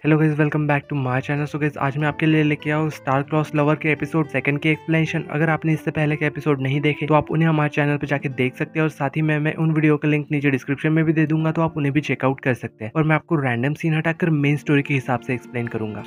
Hello guys, welcome back to my channel. So guys, आज मैं आपके लिए लेके आया हूँ स्टार क्रॉस लवर के एपिसोड 2 की एक्सप्लेनेशन। अगर आपने इससे पहले के एपिसोड नहीं देखे तो आप उन्हें हमारे चैनल पे जाके देख सकते हैं, और साथ ही मैं उन वीडियो का लिंक नीचे डिस्क्रिप्शन में भी दे दूंगा, तो आप उन्हें भी चेकआउट कर सकते हैं। और मैं आपको रैंडम सीन हटाकर मेन स्टोरी के हिसाब से एक्सप्लेन करूंगा।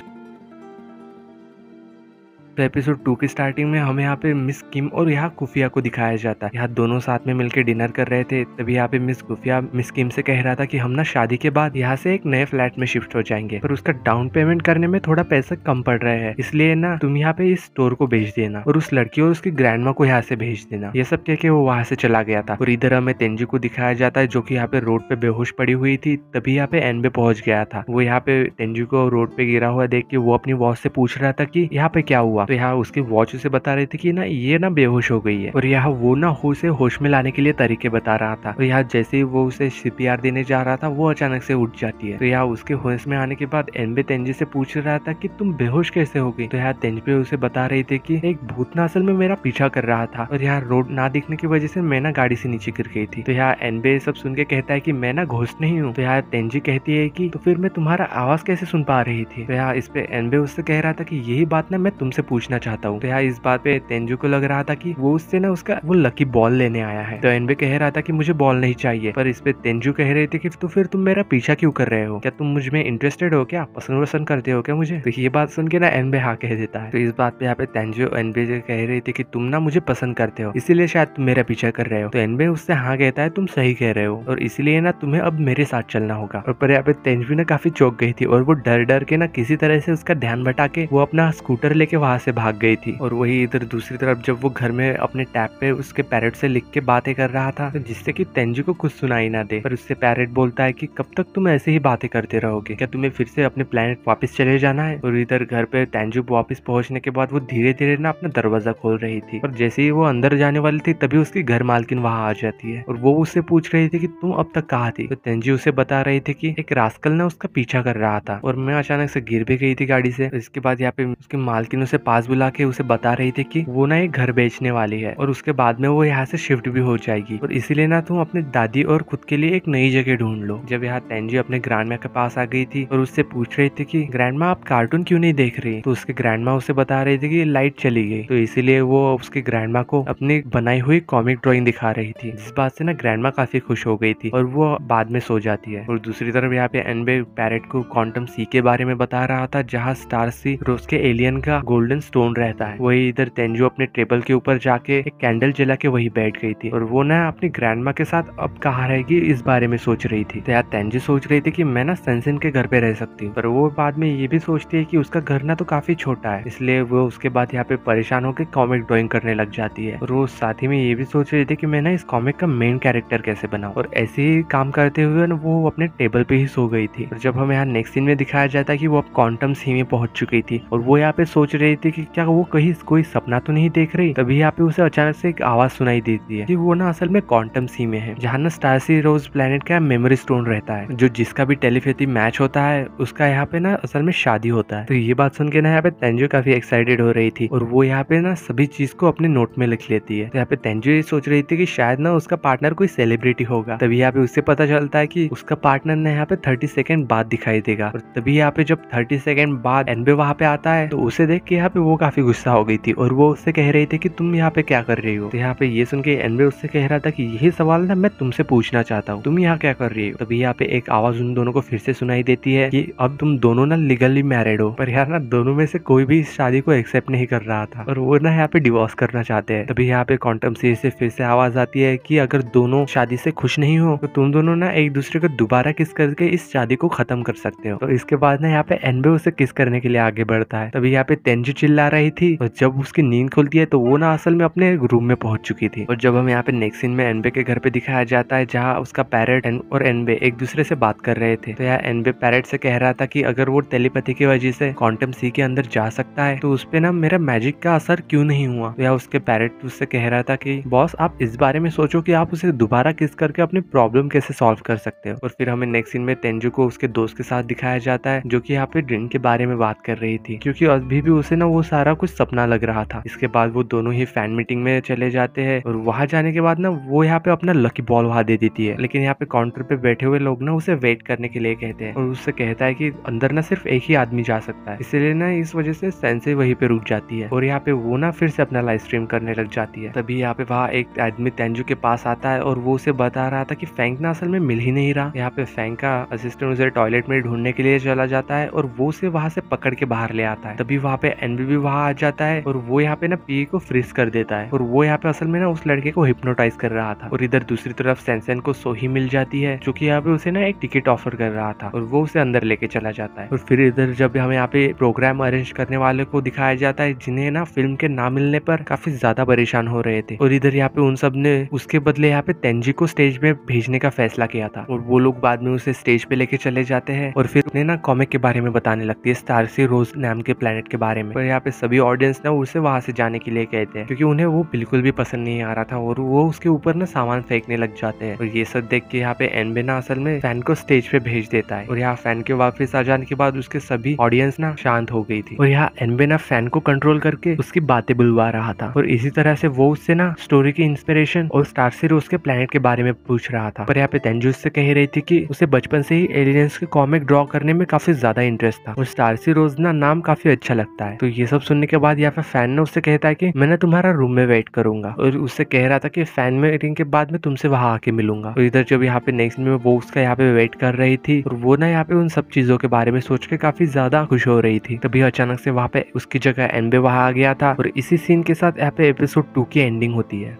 तो एपिसोड 2 की स्टार्टिंग में हमें यहाँ पे मिस किम और यहाँ खुफिया को दिखाया जाता है। यहाँ दोनों साथ में मिलकर डिनर कर रहे थे। तभी यहाँ पे मिस खुफिया मिस किम से कह रहा था कि हम ना शादी के बाद यहाँ से एक नए फ्लैट में शिफ्ट हो जाएंगे, पर उसका डाउन पेमेंट करने में थोड़ा पैसा कम पड़ रहा है, इसलिए ना तुम यहाँ पे इस स्टोर को भेज देना और उस लड़की और उसकी ग्रैंडमा को यहाँ से भेज देना। ये सब कह के वो वहां से चला गया था। और इधर हमें तेंजू को दिखाया जाता है, जो की यहाँ पे रोड पे बेहोश पड़ी हुई थी। तभी यहाँ पे एनबे पहुंच गया था। वो यहाँ पे तेंजू को रोड पे गिरा हुआ देख के वो अपनी वॉच से पूछ रहा था कि यहाँ पे क्या हुआ। तो यहाँ उसकी वॉच उसे बता रही थी कि ना ये ना बेहोश हो गई है, और यहाँ वो ना उसे होश में लाने के लिए तरीके बता रहा था। और यहाँ जैसे ही वो उसे सीपीआर देने जा रहा था, वो अचानक से उठ जाती है। तो यहाँ उसके होश में आने के बाद एनबे तेंजी से पूछ रहा था कि तुम बेहोश कैसे हो गई। तो यहाँ तेंजबे उसे बता रही थी कि एक भूत ना असल में मेरा पीछा कर रहा था, और यहाँ रोड ना दिखने की वजह से मैं ना गाड़ी से नीचे गिर गई थी। तो यहाँ एनबे सब सुन के कहता है कि मैं ना घोस्ट नहीं हूँ। तो यहाँ तेंजी कहती है कि तो फिर मैं तुम्हारा आवाज कैसे सुन पा रही थी। तो यहाँ इस पे एनबे उससे कह रहा था कि यही बात ना मैं तुमसे पूछना चाहता हूँ। तो यहाँ इस बात पे तेंजू को लग रहा था कि वो उससे ना उसका वो लकी बॉल लेने आया है। तो एनबे कह रहा था कि मुझे बॉल नहीं चाहिए, पर इस पे तेंजू कह रहे थे कि तो फिर तुम मेरा पीछा क्यों कर रहे हो, क्या तुम मुझ में इंटरेस्टेड हो, क्या पसंद करते हो क्या मुझे। तो ये बात सुन के ना एनबे हाँ कह देता है। तो इस बात पे यहाँ पे तेंजू एनबे कह रही थी कि तुम ना मुझे पसंद करते हो, इसीलिए शायद तुम मेरा पीछा कर रहे हो। तो एनबे उससे हाँ कहता है, तुम सही कह रहे हो, और इसीलिए ना तुम्हें अब मेरे साथ चलना होगा। और पर यहाँ पे तेंजू ना काफी चौंक गई थी, और वो डर डर के ना किसी तरह से उसका ध्यान बटा के वो अपना स्कूटर लेके वहां से भाग गई थी। और वही इधर दूसरी तरफ जब वो घर में अपने टैब पे उसके पैरेट से लिख के बातें कर रहा था, तो जिससे कि तेंजू को कुछ सुनाई ना दे, पर उससे पैरेट बोलता है कि कब तक तुम ऐसे ही बातें करते रहोगे, क्या तुम्हें फिर से अपने प्लेनेट वापस चले जाना है। और इधर घर पे तेंजू वापस पहुंचने के बाद वो धीरे धीरे ना अपना दरवाजा खोल रही थी, और जैसे ही वो अंदर जाने वाली थी तभी उसकी घर मालकिन वहां आ जाती है, और वो उससे पूछ रही थी कि तुम अब तक कहाँ थी। तो तेंजू उसे बता रही थी कि एक रास्कल ना उसका पीछा कर रहा था, और मैं अचानक से गिर भी गई थी गाड़ी से। इसके बाद यहाँ पे उसकी मालकिन उसे पास बुला के उसे बता रही थी कि वो ना एक घर बेचने वाली है, और उसके बाद में वो यहाँ से शिफ्ट भी हो जाएगी, और इसीलिए ना तुम अपने दादी और खुद के लिए एक नई जगह ढूंढ लो। जब यहाँ तेंजी अपने ग्रैंडमा के पास आ गई थी और उससे पूछ रही थी कि ग्रैंडमा आप कार्टून क्यों नहीं देख रही, तो उसके ग्रैंडमा उसे बता रही थी कि लाइट चली गई, तो इसीलिए वो उसके ग्रैंडमा को अपनी बनाई हुई कॉमिक ड्राइंग दिखा रही थी, जिस बात से ना ग्रैंडमा काफी खुश हो गई थी, और वो बाद में सो जाती है। और दूसरी तरफ यहाँ पे एनबे पैरेट को क्वांटम सी के बारे में बता रहा था, जहाँ स्टार सी रोज के एलियन का गोल्डन स्टोन रहता है। वही इधर तेंजू अपने टेबल के ऊपर जाके एक कैंडल जला के वही बैठ गई थी, और वो ना अपनी ग्रैंडमा के साथ अब कहाँ रहेगी इस बारे में सोच रही थी। तो यार तेंजू सोच रही थी कि मैं ना सेंसेन के घर पे रह सकती हूँ, पर वो बाद में ये भी सोचती है कि उसका घर ना तो काफी छोटा है, इसलिए वो उसके बाद यहाँ पे परेशान होकर कॉमिक ड्राइंग करने लग जाती है। और वो साथ ही में ये भी सोच रही थी कि मैं ना इस कॉमिक का मेन कैरेक्टर कैसे बनाऊं, और ऐसे ही काम करते हुए ना वो अपने टेबल पे ही सो गई थी। और जब हमें यहाँ नेक्स्ट सीन में दिखाया जाता है कि वो अब क्वांटम सी में पहुंच चुकी थी, और वो यहाँ पे सोच रही थी कि क्या वो कहीं कोई सपना तो नहीं देख रही। तभी यहाँ पे उसे अचानक से एक आवाज सुनाई देती है कि वो ना असल में क्वांटम सी में है, जहाँ ना स्टार सी रोज प्लेनेट का मेमोरी स्टोन रहता है, जो जिसका भी टेलीपैथी मैच होता है उसका यहाँ पे ना असल में शादी होता है। तो ये बात सुन के ना यहाँ पे तेंजू काफी एक्साइटेड हो रही थी, और वो यहाँ पे ना सभी चीज को अपने नोट में लिख लेती है। तो यहाँ पे तेंजू ये सोच रही थी कि शायद ना उसका पार्टनर कोई सेलिब्रिटी होगा। तभी यहाँ पे उससे पता चलता है कि उसका पार्टनर ना यहाँ पे 30 सेकंड बाद दिखाई देगा, और तभी यहाँ पे जब 30 सेकंड बाद एनबे वहाँ पे आता है, तो उसे देख के यहाँ पे वो काफी गुस्सा हो गई थी, और वो उससे कह रही थी कि तुम यहाँ पे क्या कर रही हो। तो यहाँ पे ये सुन के एनबे उससे कह रहा था कि यही सवाल ना मैं तुमसे पूछना चाहता हूँ, तुम यहाँ क्या कर रही हो। तभी यहाँ पे एक आवाज उन दोनों को फिर से सुनाई देती है कि अब तुम दोनों ना लीगली मैरिड हो। पर यार ना दोनों में से कोई भी इस शादी को एक्सेप्ट नहीं कर रहा था, और वो ना यहाँ पे डिवोर्स करना चाहते हैं। तभी यहाँ पे क्वांटम सी से फिर से आवाज आती है कि अगर दोनों शादी से खुश नहीं हो तो तुम दोनों ना एक दूसरे को दोबारा किस करके इस शादी को खत्म कर सकते हो। तो इसके बाद ना यहाँ पे एनबे उसे किस करने के लिए आगे बढ़ता है। तभी यहाँ पे तेंजू चिल्ला रही थी, और जब उसकी नींद खुलती है तो वो ना असल में अपने रूम में पहुंच चुकी थी। और जब हम यहाँ पे नेक्स्ट सीन में एनबे के घर पे दिखाया जाता है, जहाँ उसका पैरेट और एनबे एक दूसरे से बात कर रहे थे। तो यहाँ एनबे पैरेट से कह रहा था कि अगर वो टेलीपैथी की वजह से क्वांटम सी के अंदर जा सकता है, तो उस पे ना मेरा मैजिक का असर क्यों नहीं हुआ। तो यहाँ उसके पैरेट उससे कह रहा था कि बॉस आप इस बारे में सोचो कि आप उसे दोबारा किस करके अपनी प्रॉब्लम कैसे सॉल्व कर सकते हो। और फिर हमें नेक्स्ट सीन में तेंजू को उसके दोस्त के साथ दिखाया जाता है, जो कि यहाँ पे ड्रिंक के बारे में बात कर रही थी, क्योंकि अभी भी उसे ना वो सारा कुछ सपना लग रहा था। इसके बाद वो दोनों ही फैन मीटिंग में चले जाते हैं और वहां जाने के बाद ना वो यहाँ पे अपना लकी बॉल वहां दे देती है, लेकिन यहाँ पे काउंटर पे बैठे हुए लोग ना उसे वेट करने के लिए कहते हैं और उससे कहता है कि अंदर ना सिर्फ एक ही आदमी जा सकता है, इसलिए ना इस वजह से सेंसे वहीं पे रुक जाती है और यहाँ पे वो ना फिर से अपना लाइव स्ट्रीम करने लग जाती है। तभी यहाँ पे वहाँ एक आदमी तेंजू के पास आता है और वो उसे बता रहा था कि फैंक ना असल में मिल ही नहीं रहा। यहाँ पे फैंक का असिस्टेंट उसे टॉयलेट में ढूंढने के लिए चला जाता है और वो उसे वहां से पकड़ के बाहर ले आता है। तभी वहाँ पे एनबी भी वहां आ जाता है और वो यहाँ पे ना पी को फ्रीज कर देता है और वो यहाँ पे असल में ना उस लड़के को हिप्नोटाइज कर रहा था। और इधर दूसरी तरफ सेंसेन को सोही मिल जाती है जो कि यहाँ पे उसे ना एक टिकट ऑफर कर रहा था और वो उसे अंदर लेके चला जाता है। और फिर इधर जब हमें यहाँ पे प्रोग्राम अरेंज करने वाले को दिखाया जाता है जिन्हें ना फिल्म के ना मिलने पर काफी ज्यादा परेशान हो रहे थे, और इधर यहाँ पे उन सब ने उसके बदले यहाँ पे तेंजी को स्टेज में भेजने का फैसला किया था और वो लोग बाद में उसे स्टेज पे लेके चले जाते हैं और फिर उन्हें ना कॉमिक के बारे में बताने लगती है, स्टारसी रोज नाम के प्लेनेट के बारे में। और यहाँ पे सभी ऑडियंस ना उसे वहां से जाने के लिए कहते हैं क्योंकि उन्हें वो बिल्कुल भी पसंद नहीं आ रहा था और वो उसके ऊपर ना सामान फेंकने लग जाते हैं। और ये सब देख के यहाँ पे एनबे ना असल में फैन को स्टेज पे भेज देता है और यहाँ फैन के वापस आ जाने के बाद उसके सभी ऑडियंस ना शांत हो गई थी और यहाँ एनबे ना फैन को कंट्रोल करके उसकी बातें बुलवा रहा था और इसी तरह से वो उससे ना स्टोरी की इंस्पिरेशन और स्टारसी रोज के प्लेनेट के बारे में पूछ रहा था। पर यहाँ पे तेंजू उससे कह रही थी कि उसे बचपन से ही एलियंस के कॉमिक ड्रॉ करने में काफी ज्यादा इंटरेस्ट था और स्टारसी रोज ना नाम काफी अच्छा लगता है। तो ये सब सुनने के बाद यहाँ पे फैन ने उससे कहता है कि मैं तुम्हारा रूम में वेट करूंगा और उससे कह रहा था कि फैन मीटिंग के बाद मैं तुमसे वहां आके मिलूंगा। और इधर जब यहाँ पे नेक्स्ट में वो उसका यहाँ पे वेट कर रही थी और वो ना यहाँ पे उन सब चीजों के बारे में सोच के काफी ज्यादा खुश हो रही थी, तभी अचानक से वहाँ पे उसकी जगह एनबे वहां आ गया था और इसी सीन के साथ यहाँ पे एपिसोड 2 की एंडिंग होती है।